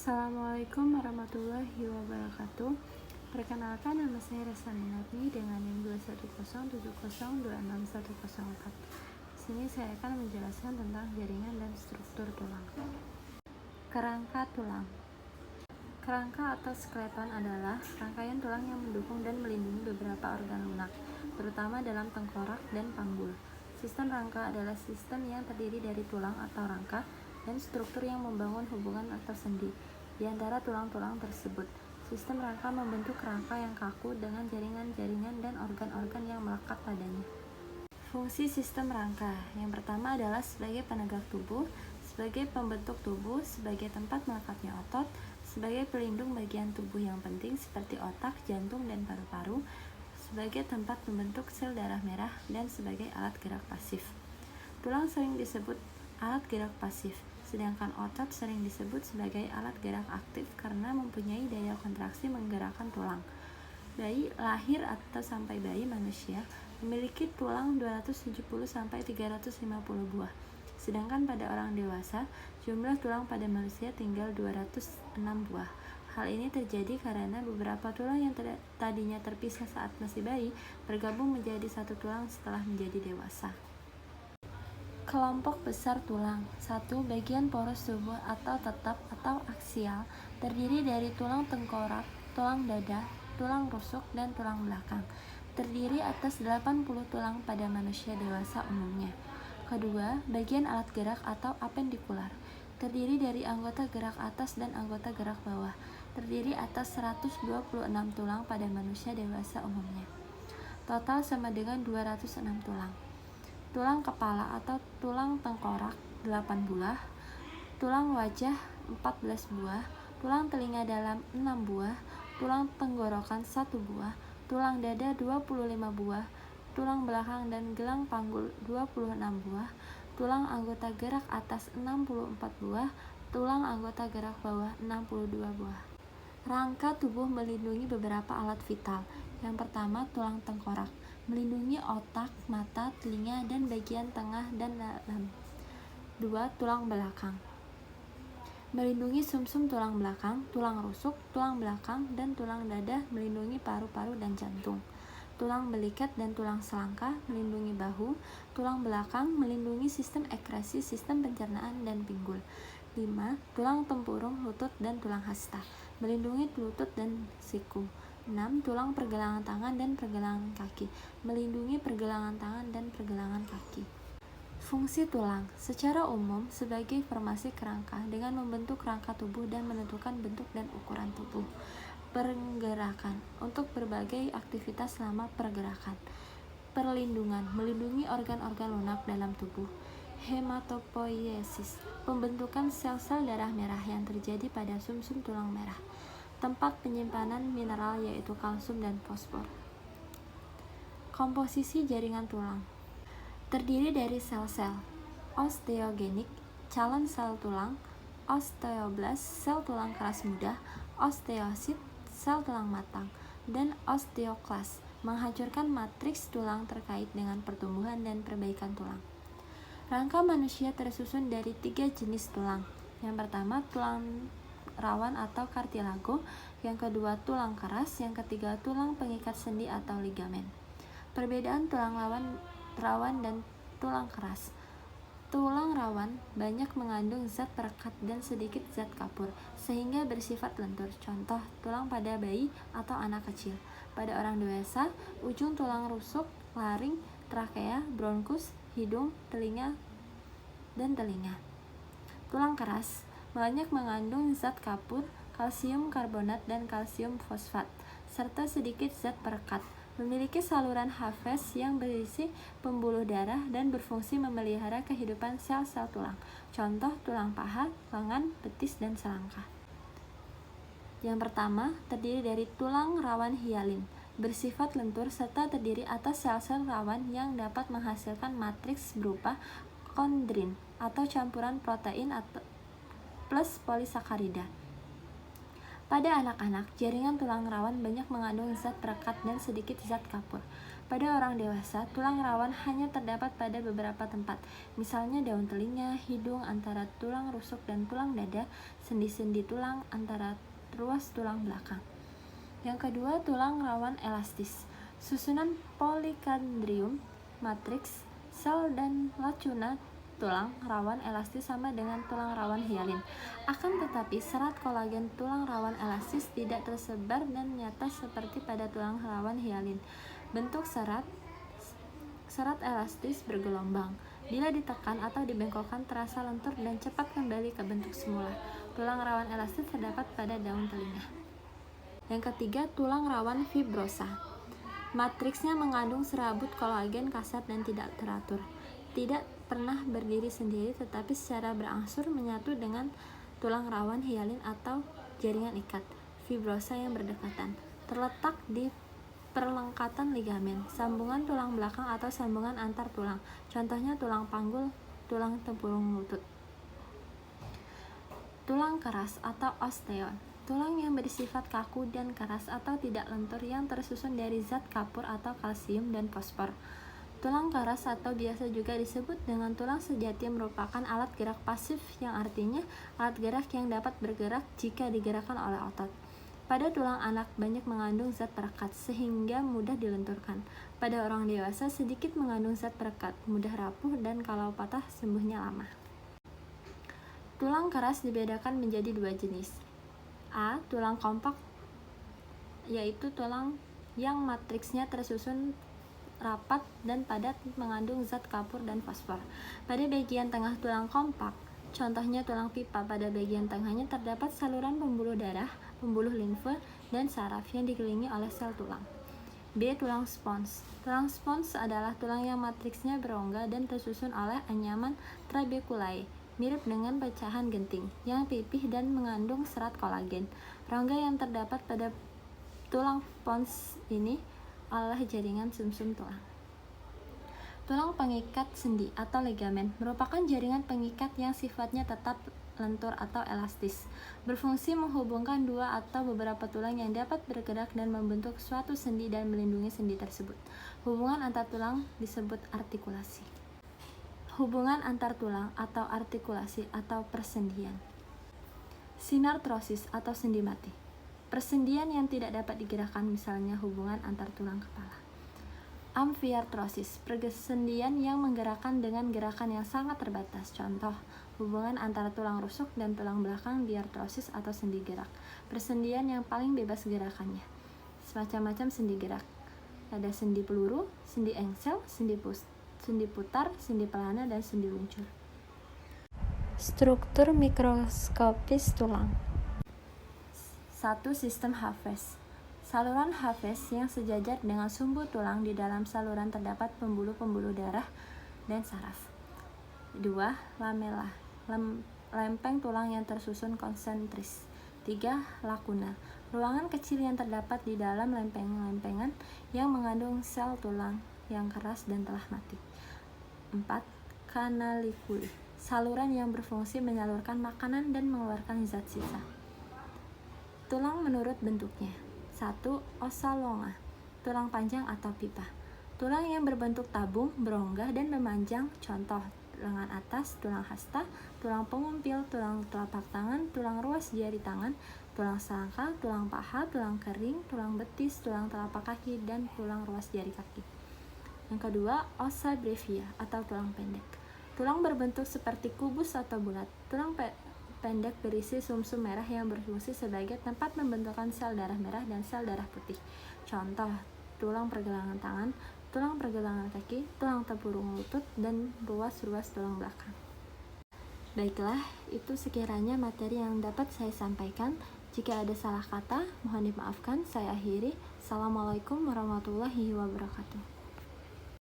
Assalamualaikum warahmatullahi wabarakatuh. Perkenalkan, nama saya Resani Nurni dengan NIM 21070266104. Di sini saya akan menjelaskan tentang jaringan dan struktur tulang. Kerangka tulang. Kerangka atau skeleton adalah rangkaian tulang yang mendukung dan melindungi beberapa organ lunak, terutama dalam tengkorak dan panggul. Sistem rangka adalah sistem yang terdiri dari tulang atau rangka dan struktur yang membangun hubungan atau sendi di antara tulang-tulang tersebut. Sistem rangka membentuk rangka yang kaku dengan jaringan-jaringan dan organ-organ yang melekat padanya. Fungsi sistem rangka yang pertama adalah sebagai penegak tubuh, sebagai pembentuk tubuh, sebagai tempat melekatnya otot, sebagai pelindung bagian tubuh yang penting seperti otak, jantung, dan paru-paru, sebagai tempat membentuk sel darah merah, dan sebagai alat gerak pasif. Tulang sering disebut alat gerak pasif, sedangkan otot sering disebut sebagai alat gerak aktif karena mempunyai daya kontraksi menggerakkan tulang. Bayi lahir atau sampai bayi manusia memiliki tulang 270-350 buah, sedangkan pada orang dewasa jumlah tulang pada manusia tinggal 206 buah. Hal ini terjadi karena beberapa tulang yang tadinya terpisah saat masih bayi bergabung menjadi satu tulang setelah menjadi dewasa. Kelompok besar tulang. 1. Bagian poros tubuh atau tetap atau aksial, terdiri dari tulang tengkorak, tulang dada, tulang rusuk, dan tulang belakang. Terdiri atas 80 tulang pada manusia dewasa umumnya. Kedua, bagian alat gerak atau apendikular, terdiri dari anggota gerak atas dan anggota gerak bawah. Terdiri atas 126 tulang pada manusia dewasa umumnya. Total sama dengan 206 tulang. Tulang kepala atau tulang tengkorak 8 buah, tulang wajah 14 buah, tulang telinga dalam 6 buah, tulang tenggorokan 1 buah, tulang dada 25 buah, tulang belakang dan gelang panggul 26 buah, tulang anggota gerak atas 64 buah, tulang anggota gerak bawah 62 buah. Rangka tubuh melindungi beberapa alat vital. Yang pertama, tulang tengkorak melindungi otak, mata, telinga, dan bagian tengah dan dalam. 2. Tulang belakang melindungi sumsum tulang belakang, tulang rusuk, tulang belakang, dan tulang dada, melindungi paru-paru dan jantung. Tulang belikat dan tulang selangka melindungi bahu, tulang belakang melindungi sistem ekskresi, sistem pencernaan, dan pinggul. 5. Tulang tempurung, lutut, dan tulang hasta melindungi lutut dan siku. 6. Tulang pergelangan tangan dan pergelangan kaki melindungi pergelangan tangan dan pergelangan kaki. Fungsi tulang secara umum sebagai formasi kerangka dengan membentuk rangka tubuh dan menentukan bentuk dan ukuran tubuh. Pergerakan untuk berbagai aktivitas selama pergerakan. Perlindungan melindungi organ-organ lunak dalam tubuh. Hematopoiesis pembentukan sel-sel darah merah yang terjadi pada sumsum tulang merah. Tempat penyimpanan mineral yaitu kalsium dan fosfor. Komposisi jaringan tulang terdiri dari sel-sel osteogenik, calon sel tulang, osteoblast, sel tulang keras muda, osteosit, sel tulang matang, dan osteoklas, menghancurkan matriks tulang terkait dengan pertumbuhan dan perbaikan tulang. Rangka manusia tersusun dari 3 jenis tulang. Yang pertama, tulang rawan atau kartilago, yang kedua tulang keras, yang ketiga tulang pengikat sendi atau ligamen. Perbedaan tulang rawan dan tulang keras. Tulang rawan banyak mengandung zat perekat dan sedikit zat kapur sehingga bersifat lentur. Contoh, tulang pada bayi atau anak kecil. Pada orang dewasa, ujung tulang rusuk, laring, trakea, bronkus, hidung, telinga, dan telinga. Tulang keras banyak mengandung zat kapur, kalsium karbonat, dan kalsium fosfat, serta sedikit zat perekat. Memiliki saluran hafes yang berisi pembuluh darah dan berfungsi memelihara kehidupan sel-sel tulang. Contoh, tulang paha, lengan, betis, dan selangka. Yang pertama, terdiri dari tulang rawan hialin, bersifat lentur serta terdiri atas sel-sel rawan yang dapat menghasilkan matriks berupa kondrin atau campuran protein atau plus polisakarida. Pada anak-anak, jaringan tulang rawan banyak mengandung zat perekat dan sedikit zat kapur. Pada orang dewasa, tulang rawan hanya terdapat pada beberapa tempat, misalnya daun telinga, hidung, antara tulang rusuk dan tulang dada, sendi-sendi tulang, antara ruas tulang belakang. Yang kedua, tulang rawan elastis. Susunan polikandrium, matriks, sel, dan lacuna tulang rawan elastis sama dengan tulang rawan hialin. Akan tetapi, serat kolagen tulang rawan elastis tidak tersebar dan nyata seperti pada tulang rawan hialin. Bentuk serat elastis bergelombang. Bila ditekan atau dibengkokkan terasa lentur dan cepat kembali ke bentuk semula. Tulang rawan elastis terdapat pada daun telinga. Yang ketiga, tulang rawan fibrosa. Matriksnya mengandung serabut kolagen kasar dan tidak teratur. Tidak pernah berdiri sendiri tetapi secara berangsur menyatu dengan tulang rawan hialin atau jaringan ikat fibrosa yang berdekatan. Terletak di perlengkatan ligamen, sambungan tulang belakang atau sambungan antar tulang. Contohnya tulang panggul, tulang tempurung lutut. Tulang keras atau osteon. Tulang yang bersifat kaku dan keras atau tidak lentur yang tersusun dari zat kapur atau kalsium dan fosfor. Tulang keras atau biasa juga disebut dengan tulang sejati merupakan alat gerak pasif yang artinya alat gerak yang dapat bergerak jika digerakkan oleh otot. Pada tulang anak banyak mengandung zat perekat sehingga mudah dilenturkan. Pada orang dewasa sedikit mengandung zat perekat, mudah rapuh dan kalau patah sembuhnya lama. Tulang keras dibedakan menjadi dua jenis. A. Tulang kompak, yaitu tulang yang matriksnya tersusun rapat dan padat mengandung zat kapur dan fosfor. Pada bagian tengah tulang kompak, contohnya tulang pipa, pada bagian tengahnya terdapat saluran pembuluh darah, pembuluh limfe, dan saraf yang dikelilingi oleh sel tulang. B. Tulang spons. Tulang spons adalah tulang yang matriksnya berongga dan tersusun oleh anyaman trabeculae, mirip dengan pecahan genting, yang pipih dan mengandung serat kolagen. Rongga yang terdapat pada tulang spons ini adalah jaringan sumsum tulang. Tulang pengikat sendi atau ligamen merupakan jaringan pengikat yang sifatnya tetap lentur atau elastis, berfungsi menghubungkan dua atau beberapa tulang yang dapat bergerak dan membentuk suatu sendi dan melindungi sendi tersebut. Hubungan antar tulang disebut artikulasi. Hubungan antar tulang atau artikulasi atau persendian. Sinartrosis atau sendi mati. Persendian yang tidak dapat digerakkan, misalnya hubungan antar tulang kepala. Amfiartrosis, persendian yang menggerakkan dengan gerakan yang sangat terbatas. Contoh, hubungan antara tulang rusuk dan tulang belakang diartrosis atau sendi gerak. Persendian yang paling bebas gerakannya. Semacam-macam sendi gerak. Ada sendi peluru, sendi engsel, sendi putar, sendi pelana, dan sendi luncur. Struktur mikroskopis tulang. 1. Sistem Haves. Saluran Haves yang sejajar dengan sumbu tulang. Di dalam saluran terdapat pembuluh-pembuluh darah dan saraf. 2. Lamela, lempeng tulang yang tersusun konsentris. 3. Lakuna, ruangan kecil yang terdapat di dalam lempeng-lempengan yang mengandung sel tulang yang keras dan telah mati. 4. Kanalikuli, saluran yang berfungsi menyalurkan makanan dan mengeluarkan zat sisa. Tulang menurut bentuknya. 1. Osalonga, tulang panjang atau pipa. Tulang yang berbentuk tabung, berongga, dan memanjang. Contoh, lengan atas, tulang hasta, tulang pengumpil, tulang telapak tangan, tulang ruas jari tangan, tulang selangkah, tulang paha, tulang kering, tulang betis, tulang telapak kaki, dan tulang ruas jari kaki. Yang kedua, ossa brevia atau tulang pendek. Tulang berbentuk seperti kubus atau bulat. Tulang pendek berisi sumsum merah yang berfungsi sebagai tempat pembentukan sel darah merah dan sel darah putih. Contoh, tulang pergelangan tangan, tulang pergelangan kaki, tulang tempurung lutut, dan ruas-ruas tulang belakang. Baiklah, itu sekiranya materi yang dapat saya sampaikan. Jika ada salah kata, mohon dimaafkan. Saya akhiri. Assalamualaikum warahmatullahi wabarakatuh.